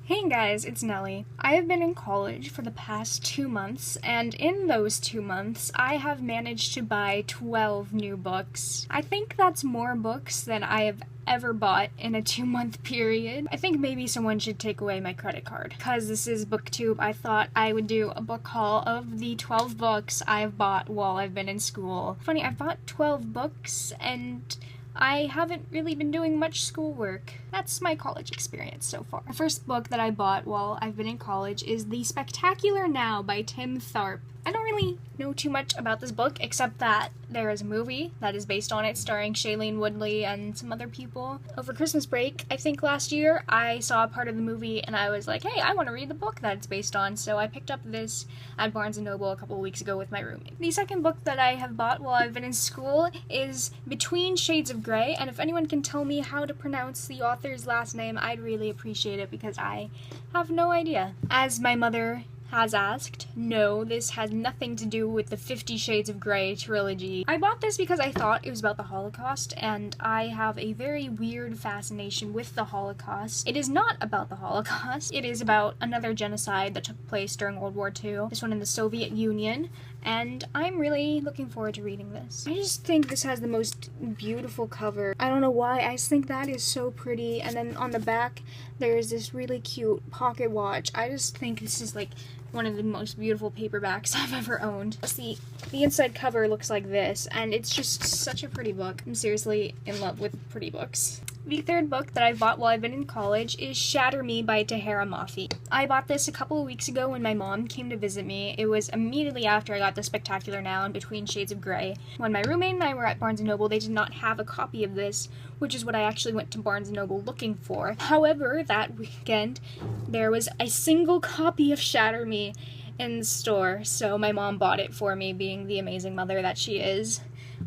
Hey guys, it's Nellie. I have been in college for the past 2 months, and in those 2 months, I have managed to buy 12 new books. I think that's more books than I have ever bought in a 2-month period. I think maybe someone should take away my credit card. Because this is booktube, I thought I would do a book haul of the 12 books I've bought while I've been in school. Funny, I've bought 12 books and I haven't really been doing much schoolwork. That's my college experience so far. The first book that I bought while I've been in college is The Spectacular Now by Tim Tharp. I don't really know too much about this book except that there is a movie that is based on it starring Shailene Woodley and some other people. Over Christmas break, I think last year, I saw a part of the movie and I was like, hey, I want to read the book that it's based on, so I picked up this at Barnes & Noble a couple of weeks ago with my roommate. The second book that I have bought while I've been in school is Between Shades of Grey, and if anyone can tell me how to pronounce the author's last name, I'd really appreciate it because I have no idea. As my mother has asked, no, this has nothing to do with the 50 Shades of Grey trilogy. I bought this because I thought it was about the Holocaust, and I have a very weird fascination with the Holocaust. It is not about the Holocaust. It is about another genocide that took place during World War II, this one in the Soviet Union, and I'm really looking forward to reading this. I just think this has the most beautiful cover. I don't know why, I just think that is so pretty, and then on the back, there's this really cute pocket watch. I just think this is like one of the most beautiful paperbacks I've ever owned. The inside cover looks like this, and it's just such a pretty book. I'm seriously in love with pretty books. The third book that I bought while I've been in college is Shatter Me by Tahera Mafi. I bought this a couple of weeks ago when my mom came to visit me. It was immediately after I got The Spectacular Now and Between Shades of Grey. When my roommate and I were at Barnes & Noble, they did not have a copy of this, which is what I actually went to Barnes & Noble looking for. However, that weekend, there was a single copy of Shatter Me in the store, so my mom bought it for me, being the amazing mother that she is.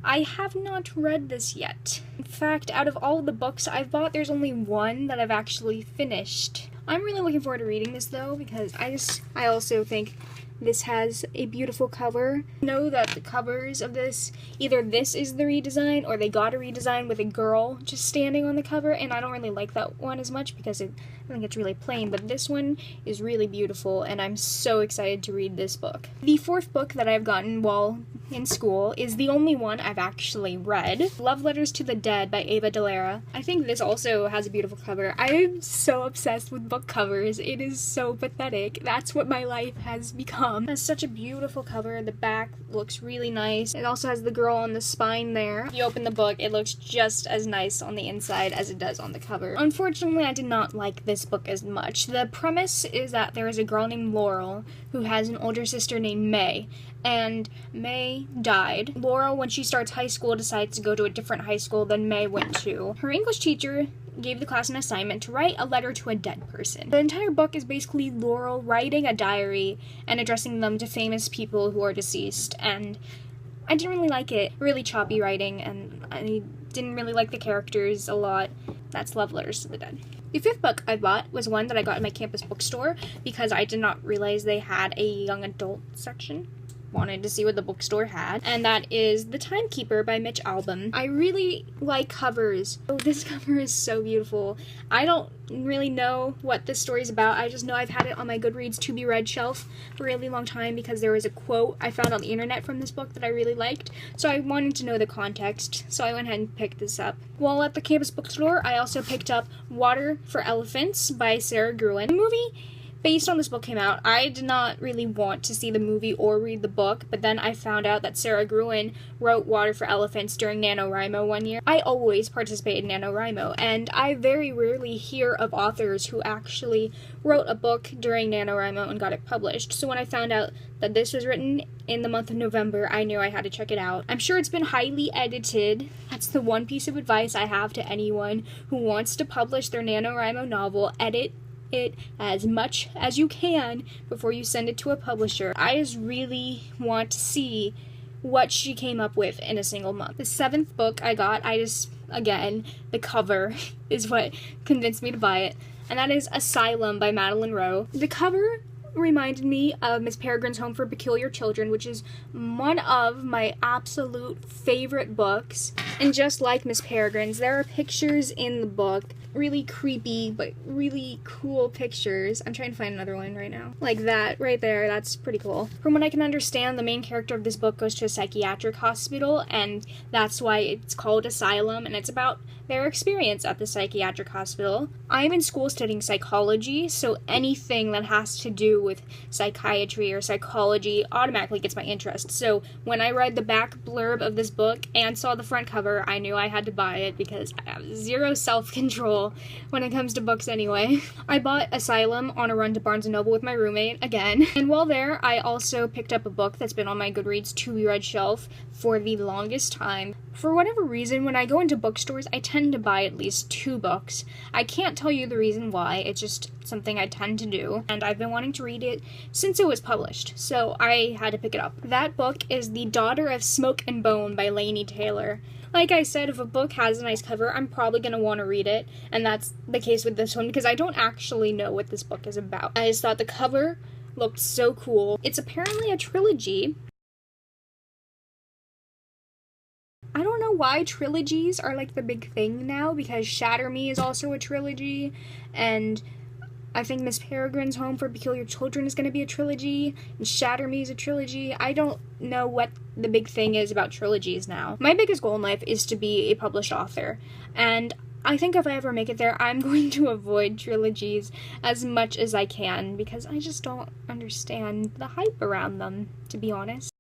I have not read this yet. In fact, out of all the books I've bought, there's only one that I've actually finished. I'm really looking forward to reading this though, because I also think this has a beautiful cover. I know that the covers of this, either this is the redesign or they got a redesign with a girl just standing on the cover, and I don't really like that one as much because I think it's really plain, but this one is really beautiful and I'm so excited to read this book. The fourth book that I've gotten while in school is the only one I've actually read, Love Letters to the Dead by Ava Delara. I think this also has a beautiful cover. I am so obsessed with book covers. It is so pathetic. That's what my life has become. It has such a beautiful cover. The back looks really nice. It also has the girl on the spine there. If you open the book, it looks just as nice on the inside as it does on the cover. Unfortunately, I did not like this book as much. The premise is that there is a girl named Laurel who has an older sister named May, and May died. Laurel, when she starts high school, decides to go to a different high school than May went to. Her English teacher gave the class an assignment to write a letter to a dead person. The entire book is basically Laurel writing a diary and addressing them to famous people who are deceased, and I didn't really like it. Really choppy writing, and I didn't really like the characters a lot. That's Love Letters to the Dead. The fifth book I bought was one that I got in my campus bookstore because I did not realize they had a young adult section. Wanted to see what the bookstore had, and that is The Timekeeper by Mitch Albom. I really like covers. Oh, this cover is so beautiful. I don't really know what this story is about. I just know I've had it on my Goodreads to be read shelf for a really long time because there was a quote I found on the internet from this book that I really liked, so I wanted to know the context, so I went ahead and picked this up. While at the campus bookstore, I also picked up Water for Elephants by Sarah Gruen. The movie based on this book came out. I did not really want to see the movie or read the book, but then I found out that Sarah Gruen wrote Water for Elephants during NaNoWriMo one year. I always participate in NaNoWriMo, and I very rarely hear of authors who actually wrote a book during NaNoWriMo and got it published. So when I found out that this was written in the month of November, I knew I had to check it out. I'm sure it's been highly edited. That's the one piece of advice I have to anyone who wants to publish their NaNoWriMo novel. Edit it as much as you can before you send it to a publisher. I just really want to see what she came up with in a single month. The seventh book I got, again, the cover is what convinced me to buy it, and that is Asylum by Madeline Rowe. The cover reminded me of Miss Peregrine's Home for Peculiar Children, which is one of my absolute favorite books. And just like Miss Peregrine's, there are pictures in the book really creepy but really cool pictures. I'm trying to find another one right now. Like that right there, that's pretty cool. From what I can understand, the main character of this book goes to a psychiatric hospital, and that's why it's called Asylum, and it's about their experience at the psychiatric hospital. I'm in school studying psychology, so anything that has to do with psychiatry or psychology automatically gets my interest. So when I read the back blurb of this book and saw the front cover, I knew I had to buy it because I have zero self-control when it comes to books anyway. I bought Asylum on a run to Barnes & Noble with my roommate again, and while there, I also picked up a book that's been on my Goodreads to-be-read shelf for the longest time. For whatever reason, when I go into bookstores, I tend to buy at least 2 books. I can't tell you the reason why, it's just something I tend to do, and I've been wanting to read it since it was published, so I had to pick it up. That book is The Daughter of Smoke and Bone by Laini Taylor. Like I said, if a book has a nice cover, I'm probably going to want to read it, and that's the case with this one, because I don't actually know what this book is about. I just thought the cover looked so cool. It's apparently a trilogy. I don't know why trilogies are like the big thing now, because Shatter Me is also a trilogy, and I think Miss Peregrine's Home for Peculiar Children is going to be a trilogy, and Shatter Me is a trilogy. I don't know what the big thing is about trilogies now. My biggest goal in life is to be a published author, and I think if I ever make it there, I'm going to avoid trilogies as much as I can, because I just don't understand the hype around them, to be honest.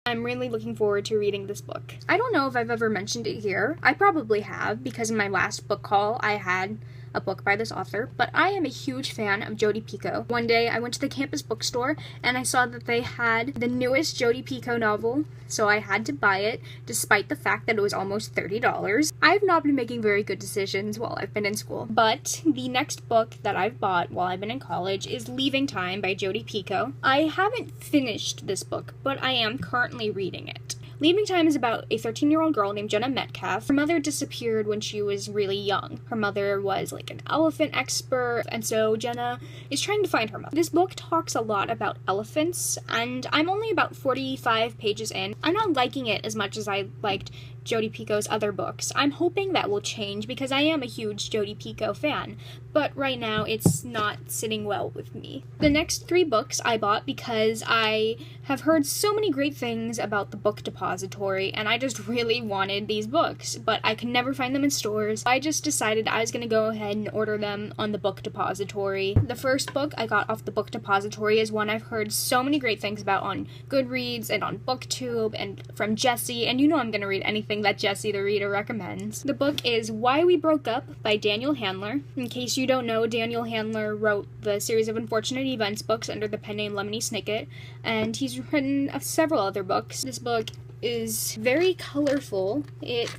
I'm really looking forward to reading this book. I don't know if I've ever mentioned it here. I probably have, because in my last book haul, I had a book by this author, but I am a huge fan of Jodi Picoult. One day, I went to the campus bookstore, and I saw that they had the newest Jodi Picoult novel, so I had to buy it, despite the fact that it was almost $30. I've not been making very good decisions while I've been in school, but the next book that I've bought while I've been in college is Leaving Time by Jodi Picoult. I haven't finished this book, but I am currently reading it. Leaving Time is about a 13-year-old girl named Jenna Metcalf. Her mother disappeared when she was really young. Her mother was like an elephant expert, and so Jenna is trying to find her mother. This book talks a lot about elephants, and I'm only about 45 pages in. I'm not liking it as much as I liked Jodi Picoult's other books. I'm hoping that will change because I am a huge Jodi Picoult fan, but right now it's not sitting well with me. The next 3 books I bought because I have heard so many great things about the Book Depository, and I just really wanted these books, but I could never find them in stores. I just decided I was going to go ahead and order them on the Book Depository. The first book I got off the Book Depository is one I've heard so many great things about on Goodreads and on BookTube and from Jessie, and you know I'm going to read anything that Jessie the reader recommends. The book is Why We Broke Up by Daniel Handler. In case you don't know, Daniel Handler wrote the series of Unfortunate Events books under the pen name Lemony Snicket, and he's written several other books. This book is very colorful. It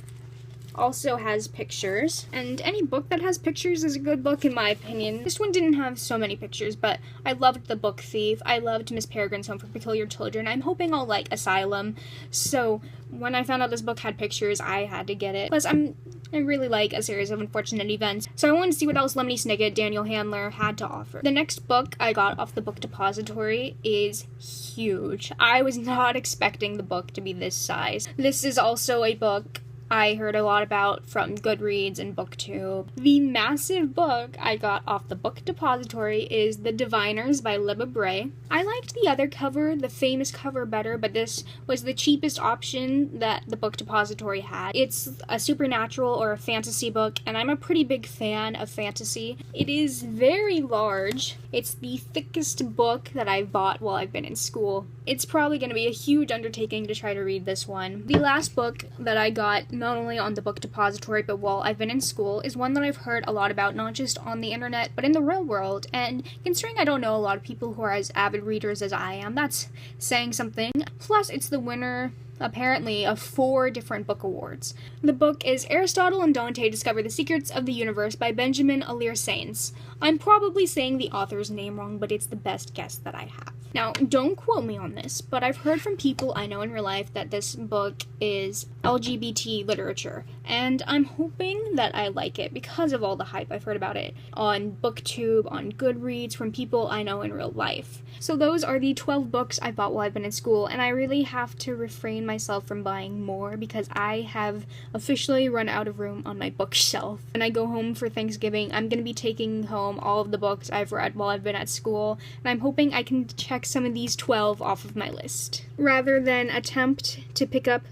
also has pictures, and any book that has pictures is a good book in my opinion. This one didn't have so many pictures, but I loved The Book Thief. I loved Miss Peregrine's Home for Peculiar Children. I'm hoping I'll like Asylum, so when I found out this book had pictures, I had to get it. Plus, I really like A Series of Unfortunate Events, so I wanted to see what else Lemony Snicket, Daniel Handler, had to offer. The next book I got off the Book Depository is huge. I was not expecting the book to be this size. This is also a book I heard a lot about from Goodreads and BookTube. The massive book I got off the Book Depository is The Diviners by Libba Bray. I liked the other cover, the famous cover, better, but this was the cheapest option that the Book Depository had. It's a supernatural or a fantasy book, and I'm a pretty big fan of fantasy. It is very large. It's the thickest book that I've bought while I've been in school. It's probably going to be a huge undertaking to try to read this one. The last book that I got, not only on the Book Depository, but while I've been in school, is one that I've heard a lot about, not just on the internet, but in the real world, and considering I don't know a lot of people who are as avid readers as I am, that's saying something. Plus, it's the winner, apparently, of 4 different book awards. The book is Aristotle and Dante Discover the Secrets of the Universe by Benjamin Alir Sainz. I'm probably saying the author's name wrong, but it's the best guess that I have. Now, don't quote me on this, but I've heard from people I know in real life that this book is LGBT literature, and I'm hoping that I like it because of all the hype I've heard about it on BookTube, on Goodreads, from people I know in real life. So those are the 12 books I bought while I've been in school, and I really have to refrain myself from buying more because I have officially run out of room on my bookshelf. When I go home for Thanksgiving, I'm going to be taking home all of the books I've read while I've been at school, and I'm hoping I can check some of these 12 off of my list. Rather than attempt to pick up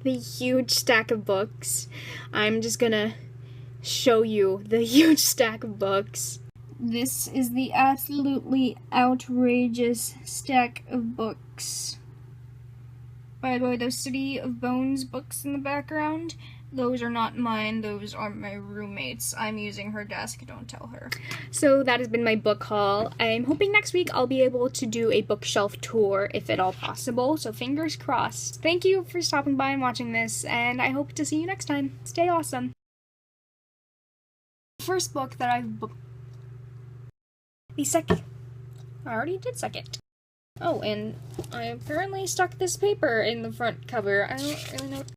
the huge stack of books, I'm just gonna show you the huge stack of books. This is the absolutely outrageous stack of books. By the way, those City of Bones books in the background, those are not mine, those are my roommate's. I'm using her desk, don't tell her. So that has been my book haul. I'm hoping next week I'll be able to do a bookshelf tour if at all possible, so fingers crossed. Thank you for stopping by and watching this, and I hope to see you next time. Stay awesome. First book that I've I already did second. Oh, and I apparently stuck this paper in the front cover. I don't really know